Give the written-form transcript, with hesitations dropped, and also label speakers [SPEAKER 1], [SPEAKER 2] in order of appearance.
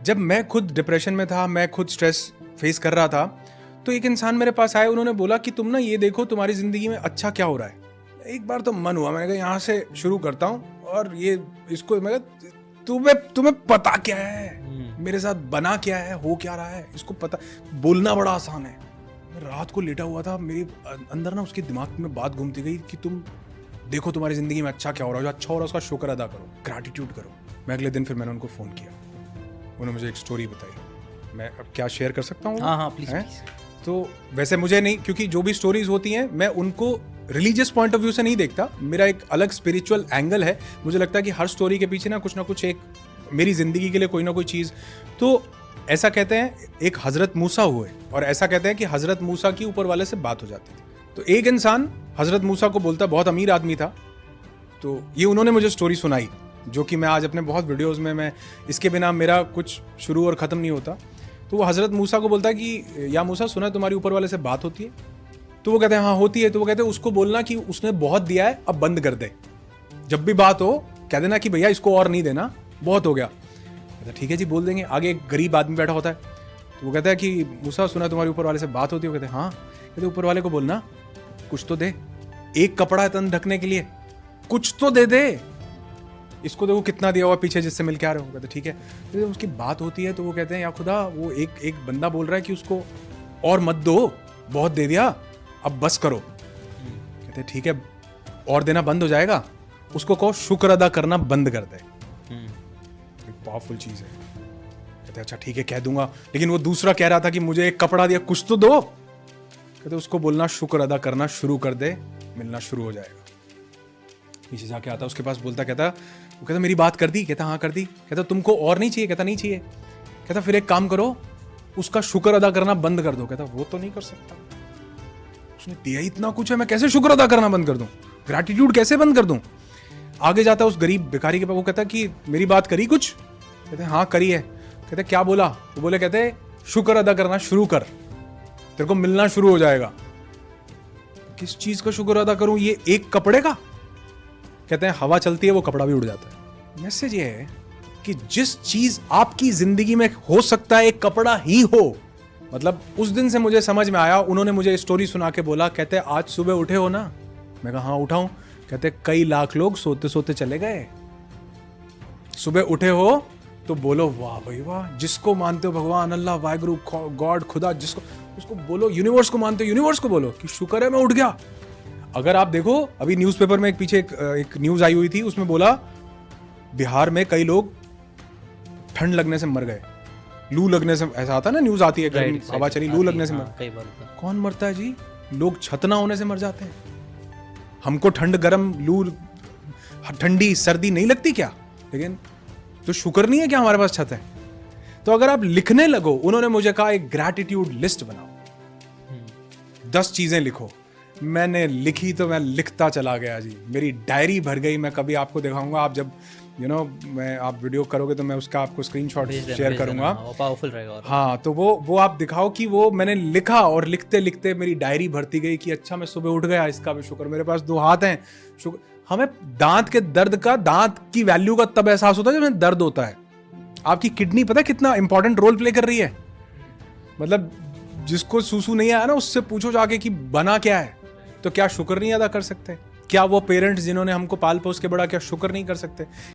[SPEAKER 1] जब मैं खुद डिप्रेशन में था, मैं खुद स्ट्रेस फेस कर रहा था, तो एक इंसान मेरे पास आए, उन्होंने बोला कि तुम ना ये देखो तुम्हारी जिंदगी में अच्छा क्या हो रहा है। एक बार तो मन हुआ, मैंने कहा यहाँ से शुरू करता हूँ और ये इसको मैं तुम्हें पता क्या है, मेरे साथ बना क्या है, हो क्या रहा है, इसको पता। बोलना बड़ा आसान है। मैं रात को लेटा हुआ था, मेरे अंदर ना उसके दिमाग में बात घूमती गई कि तुम देखो तुम्हारी जिंदगी में अच्छा क्या हो रहा है, जो अच्छा हो रहा है उसका शुक्र अदा करो, ग्रैटिट्यूड करो। मैं अगले दिन फिर मैंने उनको फ़ोन किया, उन्होंने मुझे एक स्टोरी बताई। मैं अब क्या शेयर कर सकता हूँ?
[SPEAKER 2] हाँ प्लीज।
[SPEAKER 1] तो वैसे मुझे नहीं, क्योंकि जो भी स्टोरीज होती हैं मैं उनको रिलीजियस पॉइंट ऑफ व्यू से नहीं देखता, मेरा एक अलग स्पिरिचुअल एंगल है। मुझे लगता है कि हर स्टोरी के पीछे ना कुछ एक मेरी ज़िंदगी के लिए कोई ना कोई चीज़। तो ऐसा कहते हैं एक हज़रत मूसा हुए, और ऐसा कहते हैं कि हज़रत मूसा की ऊपर वाले से बात हो जाती थी। तो एक इंसान हज़रत मूसा को बोलता, बहुत अमीर आदमी था, तो ये उन्होंने मुझे स्टोरी सुनाई, जो कि मैं आज अपने बहुत वीडियोज़ में, मैं इसके बिना मेरा कुछ शुरू और ख़त्म नहीं होता। तो वो हज़रत मूसा को बोलता है कि या मूसा, सुना तुम्हारी ऊपर वाले से बात होती है? तो वो कहते हैं हाँ होती है। तो वो कहते हैं उसको बोलना कि उसने बहुत दिया है, अब बंद कर दे। जब भी बात हो कह देना कि भैया इसको और नहीं देना, बहुत हो गया। कहता ठीक है जी, बोल देंगे। आगे एक गरीब आदमी बैठा होता है, तो वो कहता है कि मूसा सुना तुम्हारी ऊपर वाले से बात होती है? वो कहते हैं हाँ। कहते ऊपर वाले को बोलना कुछ तो दे, एक कपड़ा है तन ढकने के लिए, कुछ तो दे दे। इसको देखो कितना दिया हुआ पीछे जिससे मिल के आ रहे हो। कहते ठीक है। तो उसकी बात होती है तो वो कहते हैं या खुदा, वो एक बंदा बोल रहा है कि उसको और मत दो, बहुत दे दिया, अब बस करो। कहते ठीक है, और देना बंद हो जाएगा, उसको कहो शुक्र अदा करना बंद कर दे। एक पावरफुल चीज है। कहते अच्छा ठीक है, कह दूंगा। लेकिन वो दूसरा कह रहा था कि मुझे एक कपड़ा दिया, कुछ तो दो। कहते उसको बोलना शुक्र अदा करना शुरू कर दे, मिलना शुरू हो जाएगा। पीछे जाके आता उसके पास, बोलता, कहता वो कहता मेरी बात कर दी? कहता हाँ कर दी। कहता तुमको और नहीं चाहिए? कहता नहीं चाहिए। कहता फिर एक काम करो, उसका शुक्र अदा करना बंद कर दो। कहता वो तो नहीं कर सकता, उसने दिया इतना कुछ है, मैं कैसे शुक्र अदा करना बंद कर दूं, ग्रैटिट्यूड कैसे बंद कर दूं? आगे जाता उस गरीब भिखारी के पास, वो कहता कि मेरी बात करी कुछ? कहते हाँ करी है। कहते क्या बोला? वो बोले, कहते शुक्र अदा करना शुरू कर, तेरे को मिलना शुरू हो जाएगा। किस चीज का शुक्र अदा करूं? ये एक कपड़े का? कहते हैं हवा चलती है वो कपड़ा भी उड़ जाता है। मैसेज ये है कि जिस चीज आपकी जिंदगी में हो सकता है एक कपड़ा ही हो, मतलब उस दिन से मुझे समझ में आया। उन्होंने मुझे स्टोरी सुना के बोला, कहते आज सुबह उठे हो ना? मैं कहा हाँ उठा हूं। कहते कई लाख लोग सोते सोते चले गए, सुबह उठे हो तो बोलो वाह भाई वाह। जिसको मानते हो भगवान, अल्लाह, वाहिगुरु, गॉड, खुदा, जिसको, उसको बोलो। यूनिवर्स को मानते हो, यूनिवर्स को बोलो कि शुक्र है मैं उठ गया। अगर आप देखो अभी न्यूज़पेपर में पीछे एक न्यूज़ आई हुई थी, उसमें बोला बिहार में कई लोग ठंड लगने से मर गए, लू लगने से। ऐसा आता है ना, न्यूज़ आती है, गर्मी हवा चली, लू लगने से मर। कौन मरता है जी? लोग छत ना होने से मर जाते हैं। हमको ठंड, गर्म, लू, ठंडी, सर्दी नहीं लगती क्या? लेकिन तो शुक्र नहीं है कि हमारे पास छत है। तो अगर आप लिखने लगो, उन्होंने मुझे कहा एक ग्रैटिट्यूड लिस्ट बनाओ, 10 चीजें लिखो। मैंने लिखी तो मैं लिखता चला गया जी, मेरी डायरी भर गई। मैं कभी आपको दिखाऊंगा, आप जब मैं आप वीडियो करोगे तो मैं उसका आपको स्क्रीनशॉट शेयर करूंगा,
[SPEAKER 2] वो पावरफुल रहेगा।
[SPEAKER 1] हाँ, तो वो आप दिखाओ कि वो मैंने लिखा, और लिखते लिखते मेरी डायरी भरती गई कि अच्छा मैं सुबह उठ गया, इसका भी शुक्र, मेरे पास 2 हाथ हैं, शुक्र। हमें दांत के दर्द का, दांत की वैल्यू का तब एहसास होता है जब दर्द होता है। आपकी किडनी पता है कितना इंपॉर्टेंट रोल प्ले कर रही है? मतलब जिसको सूसू नहीं आया ना, उससे पूछो जाके कि बना क्या है, तो क्या शुक्र नहीं अदा कर सकते? क्या वो पेरेंट्स जिन्होंने हमको पाल पोस के बड़ा, क्या शुक्र नहीं कर सकते?